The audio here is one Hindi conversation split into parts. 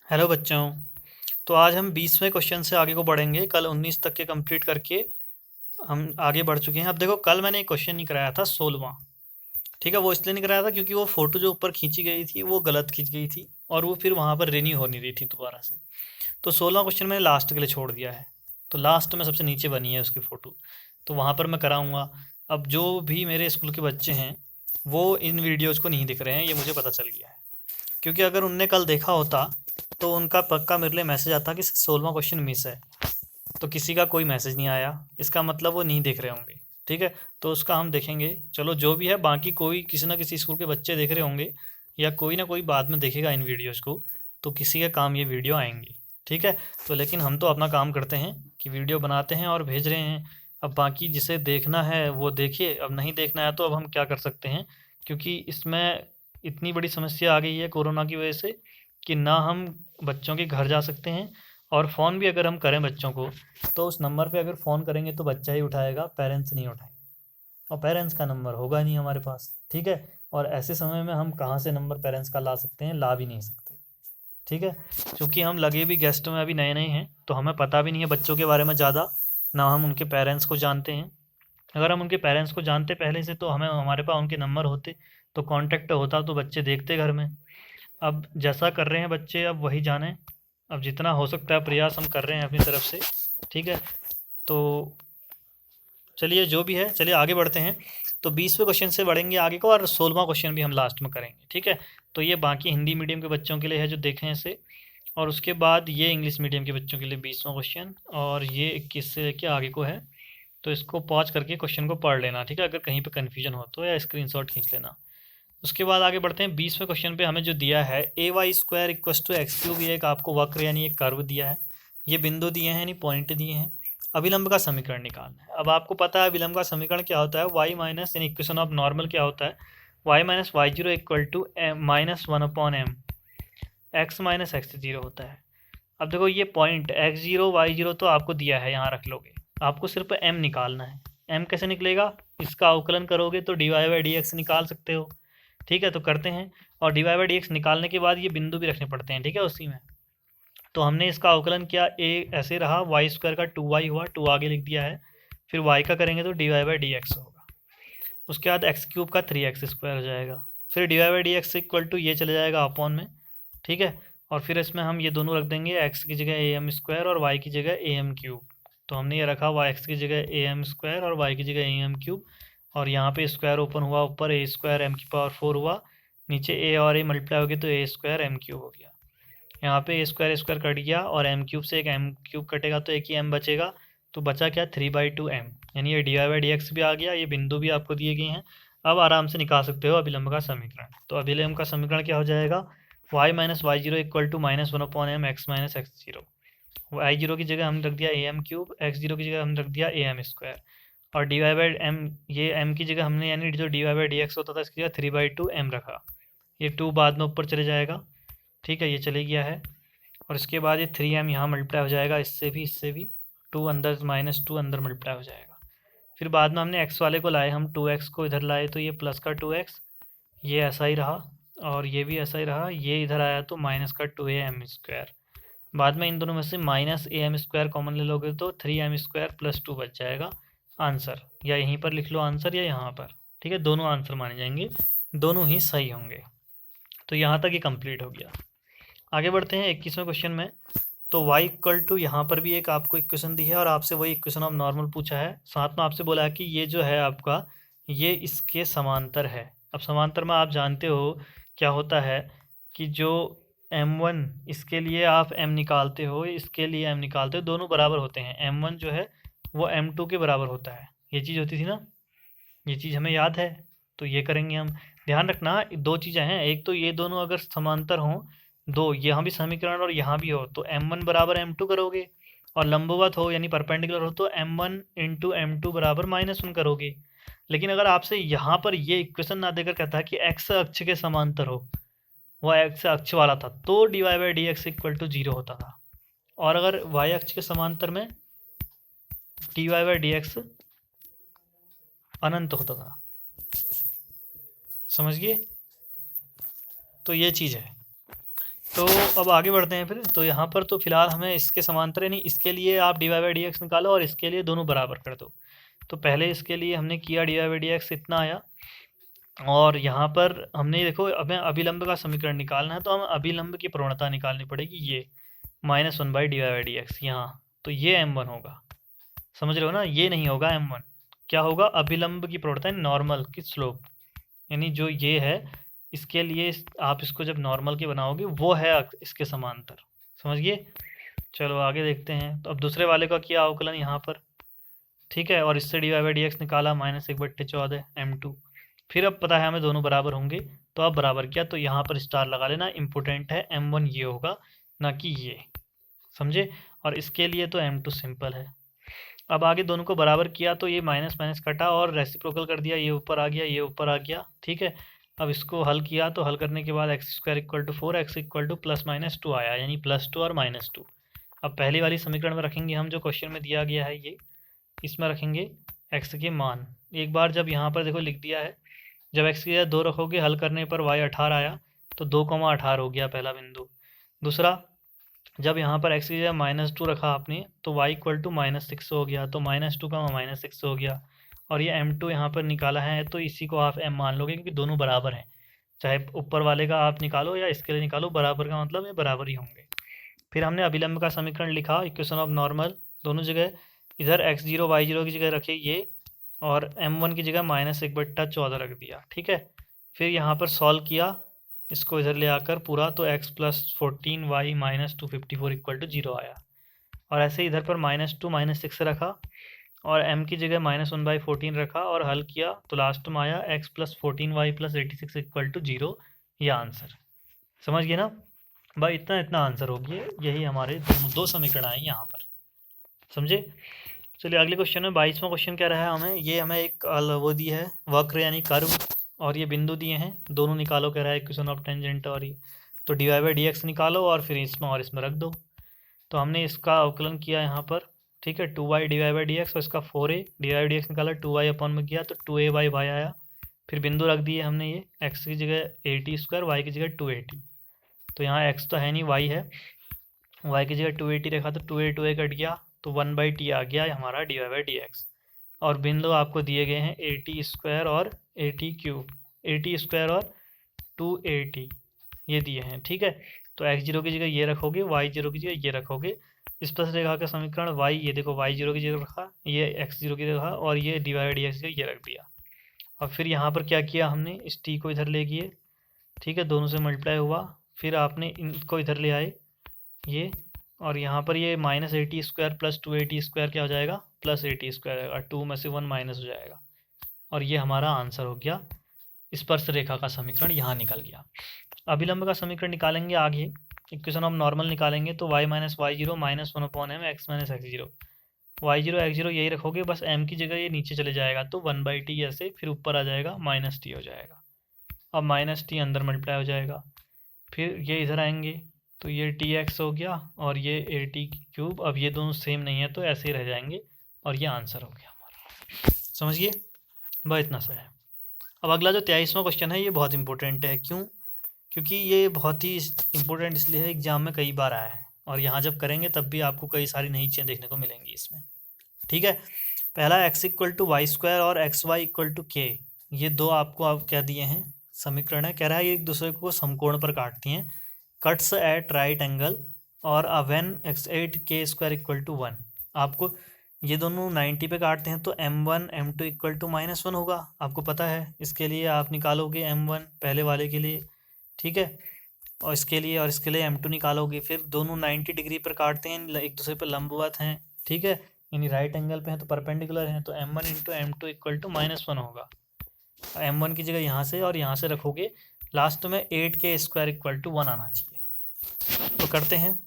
हेलो बच्चों। तो आज हम 20वें क्वेश्चन से आगे को बढ़ेंगे। कल 19 तक के कंप्लीट करके हम आगे बढ़ चुके हैं। अब देखो, कल मैंने एक क्वेश्चन नहीं कराया था 16वां। ठीक है, वो इसलिए नहीं कराया था क्योंकि वो फ़ोटो जो ऊपर खींची गई थी वो गलत खींच गई थी और वो फिर वहाँ पर रिन्यू हो नहीं रही थी दोबारा से। तो 16वां क्वेश्चन मैंने लास्ट के लिए छोड़ दिया है। तो लास्ट में सबसे नीचे बनी है उसकी फ़ोटो, तो वहाँ पर मैं कराऊँगा। अब जो भी मेरे स्कूल के बच्चे हैं वो इन वीडियोज़ को नहीं दिख रहे हैं, ये मुझे पता चल गया है। क्योंकि अगर उनने कल देखा होता तो उनका पक्का मेरे लिए मैसेज आता कि 16वां क्वेश्चन मिस है। तो किसी का कोई मैसेज नहीं आया, इसका मतलब वो नहीं देख रहे होंगे। ठीक है, तो उसका हम देखेंगे। चलो जो भी है, बाकी कोई किसी ना किसी स्कूल के बच्चे देख रहे होंगे या कोई ना कोई बाद में देखेगा इन वीडियोज़ को, तो किसी के काम ये वीडियो आएंगी। ठीक है, तो लेकिन हम तो अपना काम करते हैं कि वीडियो बनाते हैं और भेज रहे हैं। अब बाकी जिसे देखना है वो देखिए, अब नहीं देखना है तो अब हम क्या कर सकते हैं। क्योंकि इसमें इतनी बड़ी समस्या आ गई है कोरोना की वजह से कि ना हम बच्चों के घर जा सकते हैं, और फ़ोन भी अगर हम करें बच्चों को तो उस नंबर पे अगर फ़ोन करेंगे तो बच्चा ही उठाएगा, पेरेंट्स नहीं उठाएंगे। और पेरेंट्स का नंबर होगा नहीं हमारे पास। ठीक है, और ऐसे समय में हम कहाँ से नंबर पेरेंट्स का ला सकते हैं, ला भी नहीं सकते। ठीक है, क्योंकि हम लगे भी गेस्ट में अभी नए नए हैं तो हमें पता भी नहीं है बच्चों के बारे में ज़्यादा, ना हम उनके पेरेंट्स को जानते हैं। अगर हम उनके पेरेंट्स को जानते पहले से तो हमें हमारे पास उनके नंबर होते, तो कांटेक्ट होता तो बच्चे देखते घर में। अब जैसा कर रहे हैं बच्चे अब वही जाने। अब जितना हो सकता है प्रयास हम कर रहे हैं अपनी तरफ से। ठीक है, तो चलिए जो भी है, चलिए आगे बढ़ते हैं। तो 20वें क्वेश्चन से बढ़ेंगे आगे को, और 16वां क्वेश्चन भी हम लास्ट में करेंगे। ठीक है, तो ये बाकी हिंदी मीडियम के बच्चों के लिए है जो देखें इसे, और उसके बाद ये इंग्लिश मीडियम के बच्चों के लिए 20वां क्वेश्चन, और ये 21 से लेके आगे को है। तो इसको पॉज करके क्वेश्चन को पढ़ लेना। ठीक है, अगर कहीं पे कन्फ्यूजन हो तो, या स्क्रीनशॉट खींच लेना। उसके बाद आगे बढ़ते हैं। 20वें क्वेश्चन पे हमें जो दिया है a y square equals to x cube, ये एक आपको वक्र यानी एक कर्व दिया है। ये बिंदु दिए हैं यानी पॉइंट दिए हैं। अभिलंब का समीकरण निकालना है। अब आपको पता है अभिलंब का समीकरण क्या होता है, वाई माइनस यानी इक्वेशन ऑफ नॉर्मल क्या होता है, Y minus Y zero equal to minus one upon M, X minus X zero होता है। अब देखो ये point X zero Y zero तो आपको दिया है, यहाँ रख लोगे। आपको सिर्फ एम निकालना है। एम कैसे निकलेगा, इसका अवकलन करोगे तो D Y by D X निकाल सकते हो। ठीक है, तो करते हैं। और D Y by D X निकालने के बाद ये बिंदु भी रखने पड़ते हैं। ठीक है, उसी में तो हमने इसका अवकलन किया, ए ऐसे रहा, वाई स्क्वायर का 2y हुआ, 2 आगे लिख दिया है। फिर y का करेंगे तो D Y by D X होगा। उसके बाद एक्स क्यूब का 3x स्क्वायर हो जाएगा। फिर D Y by D X equal to ये चले जाएगा अपॉन में। ठीक है, और फिर इसमें हम ये दोनों रख देंगे, एक्स की जगह ए एम स्क्वायर और वाई की जगह ए एम क्यूब। तो हमने ये रखा वाई एक्स की जगह ए एम स्क्वायर और वाई की जगह ए एम क्यूब। और यहाँ पे स्क्वायर ओपन हुआ, ऊपर ए स्क्वायर एम की पावर 4 हुआ, नीचे ए और ए मल्टीप्लाई हो गया तो ए स्क्वायर एम क्यूब हो गया। यहाँ पे ए स्क्वायर स्क्वायर कट गया और एम क्यूब से एक एम क्यूब कटेगा तो एक ही एम बचेगा। तो बचा क्या, 3/2 एम, यानी ये D Y by D X भी आ गया, ये बिंदु भी आपको दिए गए हैं। अब आराम से निकाल सकते हो अभिलंब का समीकरण। तो अभिलंब का समीकरण क्या हो जाएगा, Y minus Y zero equal to minus one upon M X minus X zero. Y zero की जगह हमने रख दिया A M cube, X zero की जगह हमने रख दिया ए एम स्क्वायर, और डी वाई बाई एम, ये एम की जगह हमने यानी जो D Y by D X होता था इसकी जगह 3/2 एम रखा। ये 2 बाद में ऊपर चले जाएगा। ठीक है, ये चले गया है। और इसके बाद ये 3m यहाँ मल्टीप्लाई हो जाएगा, इससे भी 2 अंदर, -2 अंदर मल्टीप्लाई हो जाएगा। फिर बाद में हमने x वाले को लाए, हम 2x को इधर लाए तो ये प्लस का 2x, ये ऐसा ही रहा, और ये भी ऐसा ही रहा, ये इधर आया तो माइनस का 2am स्क्वायर। बाद में इन दोनों में से minus A M square common ले लोगे तो 3m स्क्वायर प्लस 2 बच जाएगा आंसर। या यहीं पर लिख लो आंसर, या यहाँ पर। ठीक है, दोनों आंसर माने जाएंगे, दोनों ही सही होंगे। तो यहाँ तक ये कंप्लीट हो गया। आगे बढ़ते हैं 21वें क्वेश्चन में। तो y इक्वल टू, यहाँ पर भी एक आपको इक्वेशन दी है और आपसे वही इक्वेशन ऑफ नॉर्मल पूछा है। साथ में आपसे बोला है कि ये जो है आपका, ये इसके समांतर है। अब समांतर में आप जानते हो क्या होता है कि जो m1 इसके लिए आप m निकालते हो, इसके लिए m निकालते हो, दोनों बराबर होते हैं। m1 जो है वो m2 के बराबर होता है। ये चीज़ होती थी ना, ये चीज़ हमें याद है। तो ये करेंगे हम। ध्यान रखना दो चीज़ें हैं, एक तो ये दोनों अगर समांतर हों, दो यहाँ भी समीकरण और यहाँ भी हो, तो m1 बराबर m2 करोगे, और लंबवत हो यानी परपेंडिकुलर हो तो m1 इंटू m2 बराबर -1 करोगे। लेकिन अगर आपसे यहाँ पर ये इक्वेशन ना देकर कहता है कि x अक्ष के समांतर हो, वह x अक्ष वाला था, तो D Y by D X equal to 0 होता था। और अगर y अक्ष के समांतर में d Y by D x अनंत होता था। समझ गए, तो ये चीज़ है। तो अब आगे बढ़ते हैं फिर। तो यहाँ पर तो फिलहाल हमें इसके समांतर यानी इसके लिए आप D Y by D X निकालो और इसके लिए दोनों बराबर कर दो। तो पहले इसके लिए हमने किया D Y by D X इतना आया, और यहाँ पर हमने देखो हमें अभिलंब का समीकरण निकालना है, तो हमें अभिलंब की प्रवणता निकालनी पड़ेगी, ये -1/dy/dx यहाँ। तो ये m1 होगा, समझ रहे हो ना, ये नहीं होगा m1। क्या होगा, अभिलंब की प्रवणता नॉर्मल की स्लोप, यानी जो ये है इसके लिए आप इसको जब नॉर्मल के बनाओगे वो है इसके समांतर, समझ गए। चलो आगे देखते हैं। तो अब दूसरे वाले का किया अवकलन यहाँ पर, ठीक है, और इससे dy/dx निकाला -1/14 m2। फिर अब पता है हमें दोनों बराबर होंगे, तो अब बराबर किया, तो यहाँ पर स्टार लगा लेना, इम्पोर्टेंट है m1 ये होगा ना कि ये, समझे। और इसके लिए तो m2 सिंपल है। अब आगे दोनों को बराबर किया तो ये माइनस माइनस कटा और रेसिप्रोकल कर दिया, ये ऊपर आ गया, ये ऊपर आ गया, ठीक है। अब इसको हल किया, तो हल करने के बाद x² = 4, x = +-2 आया, यानी +2 और -2। अब पहली वाली समीकरण में रखेंगे हम जो क्वेश्चन में दिया गया है, ये इसमें रखेंगे x के मान। एक बार जब यहाँ पर देखो लिख दिया है, जब x की जगह 2 रखोगे, हल करने पर y 18 आया, तो 2,18 हो गया पहला बिंदु। दूसरा, जब यहाँ पर x की जगह -2 रखा आपने, तो y = -6 हो गया, तो -2 का -6 हो गया। और ये m2 यहाँ पर निकाला है, तो इसी को आप m मान लोगे, क्योंकि दोनों बराबर हैं, चाहे ऊपर वाले का आप निकालो या इसके लिए निकालो, बराबर का मतलब ये बराबर ही होंगे। फिर हमने अभिलंब का समीकरण लिखा, इक्वेशन ऑफ नॉर्मल, दोनों जगह इधर x0 y0 की जगह रखे ये, और m1 की जगह -1/14 रख दिया, ठीक है। फिर यहाँ पर सॉल्व किया, इसको इधर ले आकर पूरा, तो x + 14y - 254 = 0 आया। और ऐसे इधर पर -2 -6 रखा, और m की जगह -1/14 रखा और हल किया, तो लास्ट में आया x + 14y + 86 = 0, यह आंसर, समझ गए ना भाई। इतना इतना आंसर हो गया, यही हमारे दो समीकरण आए यहाँ पर, समझे। चलिए अगले क्वेश्चन में 22वां क्वेश्चन क्या रहा है हमें, ये हमें एक वो दी है वक्र यानी कर्व, और ये बिंदु दिए हैं, दोनों निकालो कह रहा है, इक्वेशन ऑफ टेंजेंट और ये। तो dy/dx निकालो और फिर इसमें और इसमें रख दो। तो हमने इसका अवकलन किया यहाँ पर, ठीक है, 2y dy/dx, और इसका 4a dy/dx निकाला, 2y अपन में किया तो 2a/y आया। फिर बिंदु रख दिए हमने, ये x की जगह 80², y की जगह 280। तो यहाँ x तो है नहीं, y है, y की जगह 280 रखा, तो 2a कट गया, तो 1/t आ गया हमारा dy/dx। और बिंदु आपको दिए गए हैं 80² और 80³ 80² और 280 ये दिए हैं, ठीक है। तो x0 की जगह ये रखोगे, y0 की जगह ये रखोगे। स्पर्श रेखा का समीकरण y, ये देखो y0 की जगह रखा, ये x0 की जगह रखा, और ये dy/dx की जगह ये रख दिया। और फिर यहाँ पर क्या किया हमने, इस t को इधर ले गए, ठीक है, दोनों से मल्टीप्लाई हुआ, फिर आपने इनको इधर ले आए ये, और यहाँ पर ये -80² + 280² क्या हो जाएगा, +80² आएगा, 2 में से 1 माइनस हो जाएगा, और ये हमारा आंसर हो गया। स्पर्श रेखा का समीकरण यहाँ निकल गया। अभिलंब का समीकरण निकालेंगे आगे, इक्वेशन ऑफ नॉर्मल निकालेंगे, तो y - y0 -1/m x - x0, y0 x0 यही रखोगे, बस m की जगह ये नीचे चले जाएगा, तो 1/t ऐसे, फिर ऊपर आ जाएगा -t हो जाएगा। अब -t अंदर मल्टीप्लाई हो जाएगा, फिर ये इधर आएंगे, तो ये tx हो गया और ये 80³। अब ये दोनों सेम नहीं है, तो ऐसे ही रह जाएंगे, और ये आंसर हो गया हमारा, समझिए। बस इतना सा है। अब अगला जो 23वां क्वेश्चन है, ये बहुत इंपॉर्टेंट है, क्यों, क्योंकि ये बहुत ही इंपॉर्टेंट इसलिए है, एग्जाम में कई बार आया है, और यहाँ जब करेंगे तब भी आपको कई सारी नई चीज़ें देखने को मिलेंगी इसमें, ठीक है। पहला x = y² और xy = k, ये दो आपको आप क्या दिए हैं समीकरण है, कह रहा है ये एक दूसरे को समकोण पर काटती हैं, कट्स एट राइट एंगल, और व्हेन x8 k² = 1। आपको ये दोनों 90 पे काटते हैं, तो m1 m2 = -1 होगा, आपको पता है। इसके लिए आप निकालोगे m1 पहले वाले के लिए, ठीक है, और इसके लिए m2 निकालोगे। फिर दोनों 90 डिग्री पर काटते हैं, एक दूसरे पर लंबवत हैं, ठीक है, यानी राइट एंगल पे हैं, तो परपेंडिकुलर हैं, तो m1 × m2 = -1 होगा। m1 की जगह यहाँ से और यहाँ से रखोगे, लास्ट में 8k² = 1 आना चाहिए। तो करते हैं,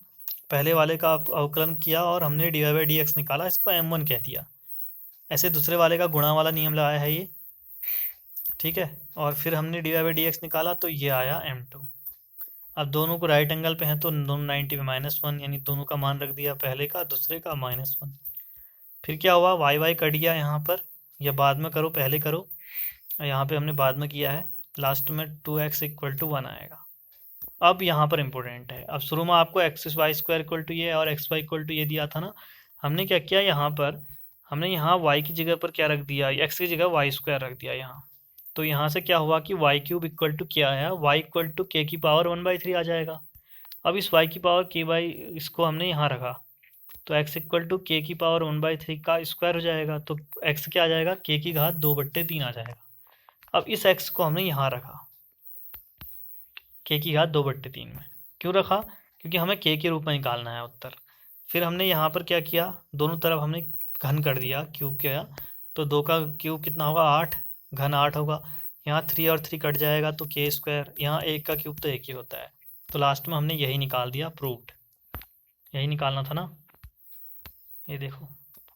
पहले वाले का अवकलन किया और हमने dy/dx निकाला, इसको m1 कह दिया। ऐसे दूसरे वाले का गुणा वाला नियम लगाया है ये, ठीक है, और फिर हमने dy/dx निकाला, तो ये आया m2। अब दोनों को राइट एंगल पे हैं, तो दोनों 90 पे -1, यानी दोनों का मान रख दिया, पहले का दूसरे का -1। फिर क्या हुआ, y कट गया यहाँ पर, या बाद में करो पहले करो, यहाँ पे हमने बाद में किया है, लास्ट में 2x = 1 आएगा। अब यहाँ पर इंपॉर्टेंट है, अब शुरू में आपको X Y square equal to ये और एक्स वाई इक्वल टू ये दिया था ना, हमने क्या किया यहाँ पर, हमने यहाँ वाई की जगह पर क्या रख दिया, एक्स की जगह वाई स्क्वायर रख दिया यहाँ। तो यहाँ से क्या हुआ कि वाई क्यूब इक्वल टू क्या है, वाई इक्वल टू के की पावर 1/3 आ जाएगा। अब इस वाई की पावर के बाई इसको हमने यहाँ रखा, तो एक्स इक्वल टू के की पावर 1/3 का स्क्वायर हो जाएगा, तो एक्स क्या आ जाएगा, के की घात 2/3 आ जाएगा। अब इस एक्स को हमने यहाँ रखा के की घात 2/3 में, क्यों रखा, क्योंकि हमें के रूप में निकालना है उत्तर। फिर हमने यहाँ पर क्या किया, दोनों तरफ हमने घन कर दिया, क्यूब किया, तो 2 का क्यूब कितना होगा 8, घन 8 होगा। यहाँ 3 और 3 कट जाएगा तो के स्क्वायर, यहाँ 1 का क्यूब तो 1 ही होता है, तो लास्ट में हमने यही निकाल दिया, प्रूव्ड। यही निकालना था ना, ये देखो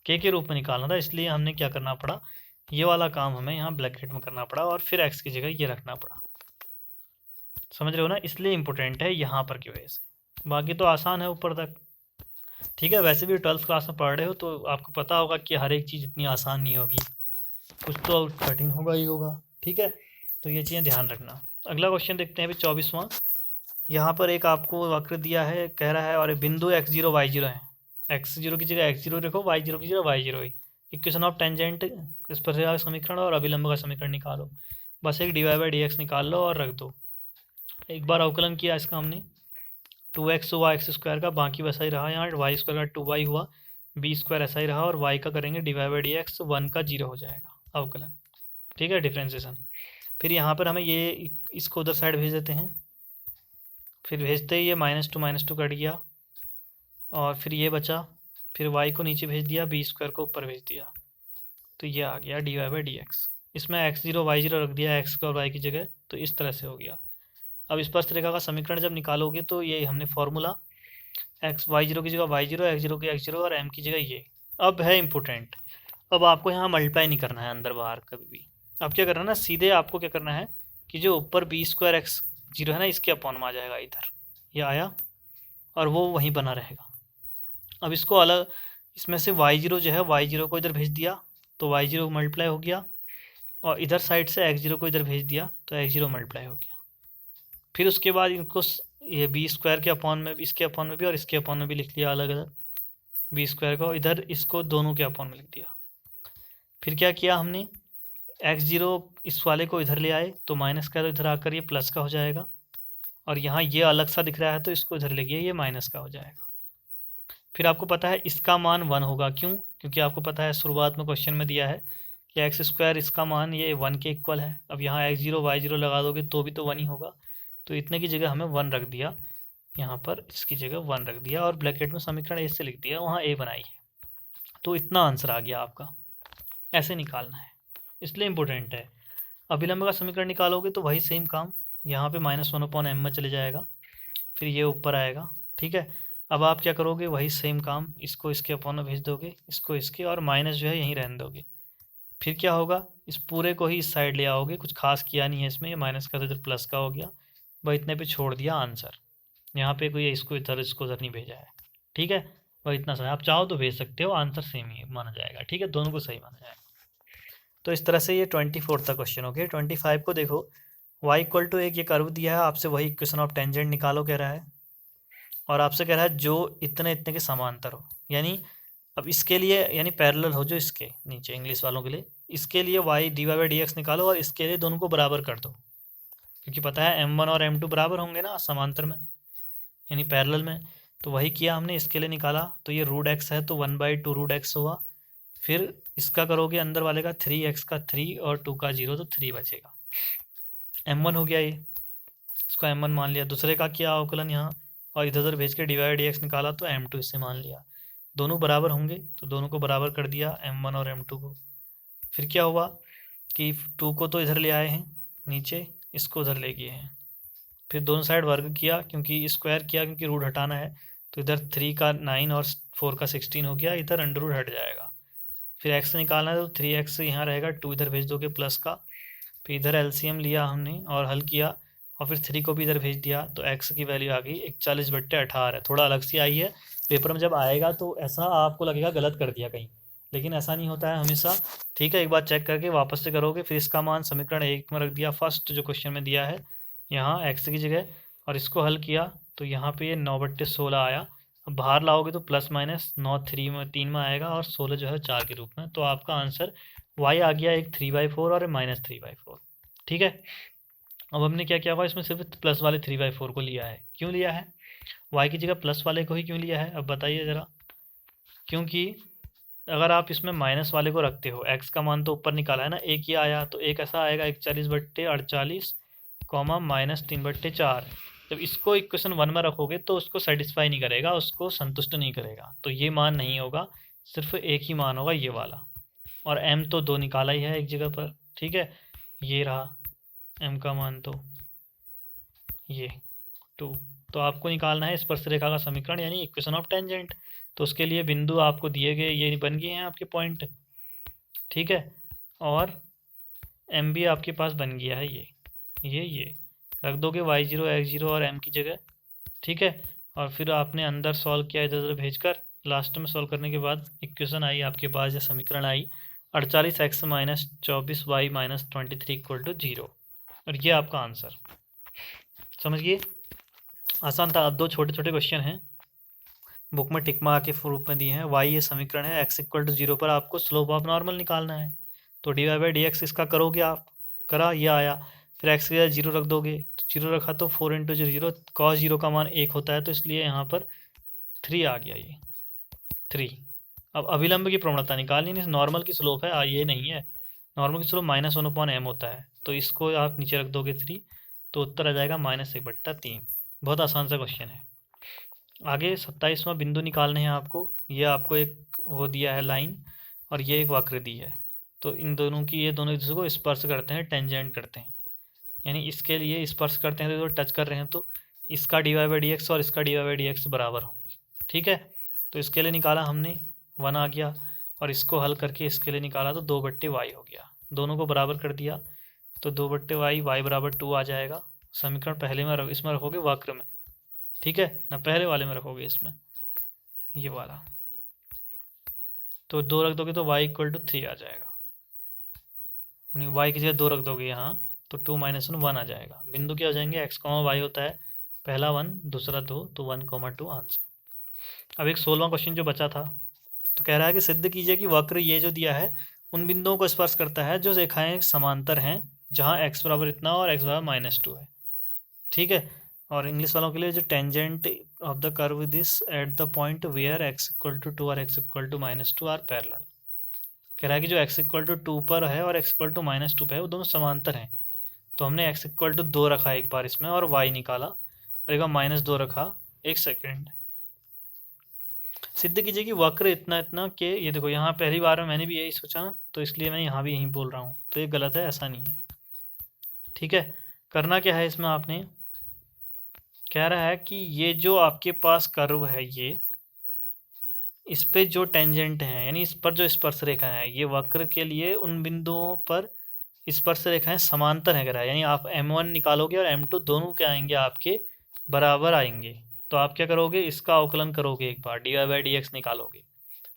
के रूप में निकालना था, इसलिए हमने क्या करना पड़ा, ये वाला काम हमें यहाँ ब्रैकेट में करना पड़ा और फिर एक्स की जगह ये रखना पड़ा। समझ रहे हो ना, इसलिए इम्पोर्टेंट है यहाँ पर की वजह से, बाकी तो आसान है ऊपर तक। ठीक है, वैसे भी 12th क्लास में पढ़ रहे हो तो आपको पता होगा कि हर एक चीज़ इतनी आसान नहीं होगी, कुछ तो कठिन होगा ही होगा। ठीक है, तो ये चीज़ें ध्यान रखना। अगला क्वेश्चन देखते हैं अभी 24वां। यहाँ पर एक आपको वक्र दिया है, कह रहा है और बिंदु x0 y0 है, x0 की जगह x0 रखो, y0 की जगह y0 है। इक्वेशन ऑफ टेंजेंट इस पर का समीकरण और अभिलंब का समीकरण निकालो, बस एक dy/dx निकाल लो और रख दो। एक बार अवकलन किया इसका हमने, 2x हुआ एक्स स्क्वायर का, बाकी वैसा ही रहा, यहाँ वाई स्क्वायर का 2y हुआ, बी स्क्वायर ऐसा ही रहा, और y का करेंगे dy/dx, 1 का 0 हो जाएगा अवकलन। ठीक है, डिफ्रेंसिएशन। फिर यहाँ पर हमें ये इसको उधर साइड भेज देते हैं, फिर भेजते ही ये -2 कट गया और फिर ये बचा, फिर y को नीचे भेज दिया, बी स्क्वायर को ऊपर भेज दिया, तो ये आ गया dy/dx। इसमें x0 y0 रख दिया x को और y की जगह, तो इस तरह से हो गया। अब स्पर्शरेखा का समीकरण जब निकालोगे तो ये हमने फॉर्मूला एक्स y0 की जगह y0, x0 की x0 और m की जगह ये। अब है इम्पोर्टेंट, अब आपको यहाँ मल्टीप्लाई नहीं करना है अंदर बाहर कभी भी। अब क्या करना है ना, सीधे आपको क्या करना है कि जो ऊपर बी स्क्वायर x0 है ना, इसके अपॉन में आ जाएगा इधर, ये आया और वो वहीं बना रहेगा। अब इसको अलग, इसमें से y0 जो है y0 को इधर भेज दिया तो y0 मल्टीप्लाई हो गया, और इधर साइड से x0 को इधर भेज दिया तो x0 मल्टीप्लाई हो गया। फिर उसके बाद इनको ये बी स्क्वायर के अपॉन में भी, इसके अपॉन में भी और इसके अपॉन में भी लिख लिया अलग अलग, बी स्क्वायर को इधर, इसको दोनों के अपॉन में लिख दिया। फिर क्या किया हमने, x0 इस वाले को इधर ले आए तो माइनस का, तो इधर आकर ये प्लस का हो जाएगा, और यहाँ ये अलग सा दिख रहा है तो इसको इधर ले गया, ये माइनस का हो जाएगा। फिर आपको पता है इसका मान 1 होगा, क्यों, क्योंकि आपको पता है शुरुआत में क्वेश्चन में दिया है कि एक्स स्क्वायर इसका मान ये 1 के इक्वल है। अब यहाँ x0 y0 लगा दोगे तो भी तो 1 ही होगा, तो इतने की जगह हमें 1 रख दिया, यहाँ पर इसकी जगह 1 रख दिया और ब्रैकेट में समीकरण ए से लिख दिया, वहाँ ए बनाई है, तो इतना आंसर आ गया आपका। ऐसे निकालना है, इसलिए इम्पोर्टेंट है। अभिलंब का समीकरण निकालोगे तो वही सेम काम, यहाँ पे -1/m में चले जाएगा, फिर ये ऊपर आएगा। ठीक है, अब आप क्या करोगे, वही सेम काम, इसको इसके अपॉन में भेज दोगे, इसको इसके, और माइनस जो है यहीं रहने दोगे। फिर क्या होगा, इस पूरे को ही इस साइड ले आओगे, कुछ खास किया नहीं है इसमें, ये माइनस का तो इधर प्लस का हो गया, वह इतने पे छोड़ दिया आंसर। यहाँ पे कोई इसको इधर नहीं भेजा है। ठीक है, वह इतना सा, आप चाहो तो भेज सकते हो, आंसर सेम ही माना जाएगा। ठीक है, दोनों को सही माना जाएगा। तो इस तरह से ये 24 का क्वेश्चन हो गया। 25 को देखो, y इक्वल टू एक ये कर्व दिया है, आपसे वही इक्वेशन ऑफ टेंजेंट निकालो कह रहा है, और आपसे कह रहा है जो इतने इतने के समांतर हो, यानी अब इसके लिए यानी पैरेलल हो, जो इसके नीचे इंग्लिश वालों के लिए, इसके लिए y dy/dx निकालो और इसके लिए दोनों को बराबर कर दो, क्योंकि पता है m1 और m2 बराबर होंगे ना समांतर में, यानी पैरेलल में। तो वही किया हमने, इसके लिए निकाला, तो ये √x है तो 1/2 √x हुआ। फिर इसका करोगे अंदर वाले का 3x का 3 और 2 का 0, तो 3 बचेगा। m1 हो गया, ये इसको m1 मान लिया। दूसरे का किया अवकलन यहाँ, और इधर उधर भेज के dy/dx निकाला तो m2 इससे मान लिया। दोनों बराबर होंगे तो दोनों को बराबर कर दिया, m1 और m2 को। फिर क्या हुआ कि 2 को तो इधर ले आए हैं नीचे, इसको उधर ले गए हैं। फिर दोनों साइड वर्ग किया, क्योंकि स्क्वायर किया, क्योंकि रूट हटाना है, तो इधर 3 का 9 और 4 का 16 हो गया, इधर अंडर रूट हट जाएगा। फिर x निकालना है तो 3x यहाँ रहेगा, 2 इधर भेज दोगे प्लस का, फिर इधर एलसीएम लिया हमने और हल किया, और फिर 3 को भी इधर भेज दिया, तो x की वैल्यू आ गई 41/18। थोड़ा अलग सी आई है, पेपर में जब आएगा तो ऐसा आपको लगेगा गलत कर दिया कहीं, लेकिन ऐसा नहीं होता है हमेशा। ठीक है, एक बार चेक करके वापस से करोगे। फिर इसका मान समीकरण 1 में रख दिया, फर्स्ट जो क्वेश्चन में दिया है, यहाँ x की जगह और इसको हल किया तो यहाँ पे ये 9/16 आया। अब बाहर लाओगे तो प्लस माइनस 9 3 में आएगा और 16 जो है 4 के रूप में। तो आपका आंसर y आ गया एक 3/4 और -3/4। ठीक है, अब हमने क्या किया हुआ इसमें सिर्फ प्लस वाले 3/4 को लिया है। क्यों लिया है, y की जगह प्लस वाले को ही क्यों लिया है, अब बताइए ज़रा। क्योंकि अगर आप इसमें माइनस वाले को रखते हो, x का मान तो ऊपर निकाला है ना, एक ही आया, तो एक ऐसा आएगा 41/48 कॉमा -3/4। जब इसको इक्वेशन 1 में रखोगे तो उसको सेटिस्फाई नहीं करेगा, उसको संतुष्ट नहीं करेगा, तो ये मान नहीं होगा, सिर्फ एक ही मान होगा ये वाला। और m तो 2 निकाला ही है एक जगह पर। ठीक है, ये रहा m का मान, तो ये 2। तो आपको निकालना है स्पर्शरेखा का समीकरण यानी इक्वेशन ऑफ टेंजेंट। तो उसके लिए बिंदु आपको दिए गए ये बन गए हैं आपके पॉइंट। ठीक है, और m भी आपके पास बन गया है, ये रख दोगे y0 x0 और m की जगह। ठीक है, और फिर आपने अंदर सॉल्व किया इधर उधर भेजकर, लास्ट में सॉल्व करने के बाद इक्वेशन आई आपके पास या समीकरण आई 48x - 24y - 23 = 0। और ये आपका आंसर। समझिए, आसान था। अब दो छोटे छोटे क्वेश्चन हैं, बुक में टिक मार्क के रूप में दिए हैं। y ये समीकरण है, x = 0 पर आपको स्लोप ऑफ नॉर्मल निकालना है। तो dy/dx इसका करोगे आप, करा, ये आया। फिर x की जगह 0 रख दोगे, तो 0 रखा तो 4 × 0 cos 0 का मान 1 होता है, तो इसलिए यहाँ पर 3 आ गया, ये 3। अब अभिलंब की प्रवणता निकालनी नहीं, नॉर्मल की स्लोप है, ये नहीं है। नॉर्मल की स्लोप -1/m होता है, तो इसको आप नीचे रख दोगे 3, तो उत्तर आ जाएगा -1/3। बहुत आसान सा क्वेश्चन है। आगे 27वां बिंदु निकालने हैं आपको। ये आपको एक वो दिया है लाइन, और ये एक वक्र दी है। तो इन दोनों की, ये दोनों एक दूसरे को स्पर्श करते हैं, टेंजेंट करते हैं, यानी इसके लिए स्पर्श करते हैं तो टच कर रहे हैं, तो इसका dy/dx और इसका dy/dx बराबर होंगे। ठीक है, तो इसके लिए निकाला हमने 1 आ गया, और इसको हल करके इसके लिए निकाला तो 2/y हो गया। दोनों को बराबर कर दिया तो 2/y, y = 2 आ जाएगा। समीकरण पहले में इसमें रखोगे वक्र में, ठीक है ना, पहले वाले में रखोगे इसमें, ये वाला। तो 2 रख दोगे तो y = 3 आ जाएगा, यानी y की जगह 2 रख दोगे यहाँ, तो 2 - 1 1 आ जाएगा। बिंदु क्या हो जाएंगे, x, y होता है, पहला 1 दूसरा 2, तो 1, 2 आंसर। अब एक 16वां क्वेश्चन जो बचा था, तो कह रहा है कि सिद्ध कीजिए कि वक्र ये जो दिया है उन बिंदुओं को स्पर्श करता है जो रेखाएं समांतर हैं, जहाँ x बराबर इतना और x बराबर -2 है। ठीक है, और इंग्लिश वालों के लिए जो tangent of the curve this at the point where x = 2 और x = -2 आर पैरेलल। कह रहा है कि जो x = 2 पर है और x = -2 पे है, वो दोनों समांतर हैं। तो हमने x = 2 रखा एक बार इसमें, और y निकाला, और एक बार -2 रखा। एक सेकेंड, सिद्ध कीजिए कि वक्र इतना इतना के, ये देखो यहाँ पहली बार में मैंने भी यही सोचा, तो इसलिए मैं यहाँ भी यही बोल रहा हूँ, तो ये गलत है, ऐसा नहीं है। ठीक है, करना क्या है इसमें, आपने कह रहा है कि ये जो आपके पास कर्व है, ये इस पे जो टेंजेंट है, यानी इस पर जो स्पर्श रेखा है, ये वक्र के लिए उन बिंदुओं पर स्पर्श रेखाएं समांतर है, कह रहा है। यानी आप m1 निकालोगे और m2 दोनों क्या आएंगे, आपके बराबर आएंगे। तो आप क्या करोगे, इसका अवकलन करोगे, एक बार dy/dx निकालोगे,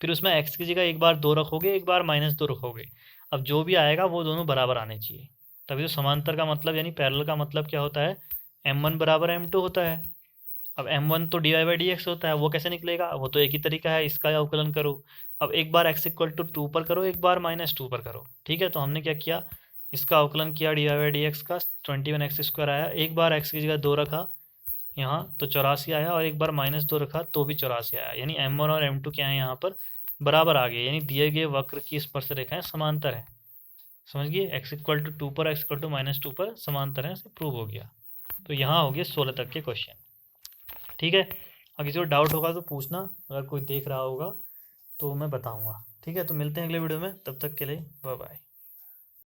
फिर उसमें x की जगह एक बार 2 रखोगे, एक बार -2 रखोगे। अब जो भी आएगा वो दोनों बराबर आने चाहिए, तभी तो समांतर का मतलब यानी पैरेलल का मतलब क्या होता है, m1 बराबर m2 होता है। अब m1 तो dy/dx होता है, वो कैसे निकलेगा, वो तो एक ही तरीका है, इसका अवकलन करो। अब एक बार x = 2 पर करो, एक बार -2 पर करो। ठीक है, तो हमने क्या किया, इसका अवकलन किया dy/dx का, 21x² आया। एक बार x की जगह 2 रखा यहाँ, तो 84 आया, और एक बार -2 रखा तो भी 84 आया। यानी m1 और m2 क्या है, यहाँ पर बराबर आ गए, यानी दिए गए वक्र की स्पर्श रेखाएं समांतर है। समझ गए, x = 2 पर, x = -2 पर समांतर है, प्रूव हो गया। तो यहाँ हो गए 16 तक के क्वेश्चन। ठीक है, अगर किसी को डाउट होगा तो पूछना, अगर कोई देख रहा होगा तो मैं बताऊंगा। ठीक है, तो मिलते हैं अगले वीडियो में, तब तक के लिए बाय बाय।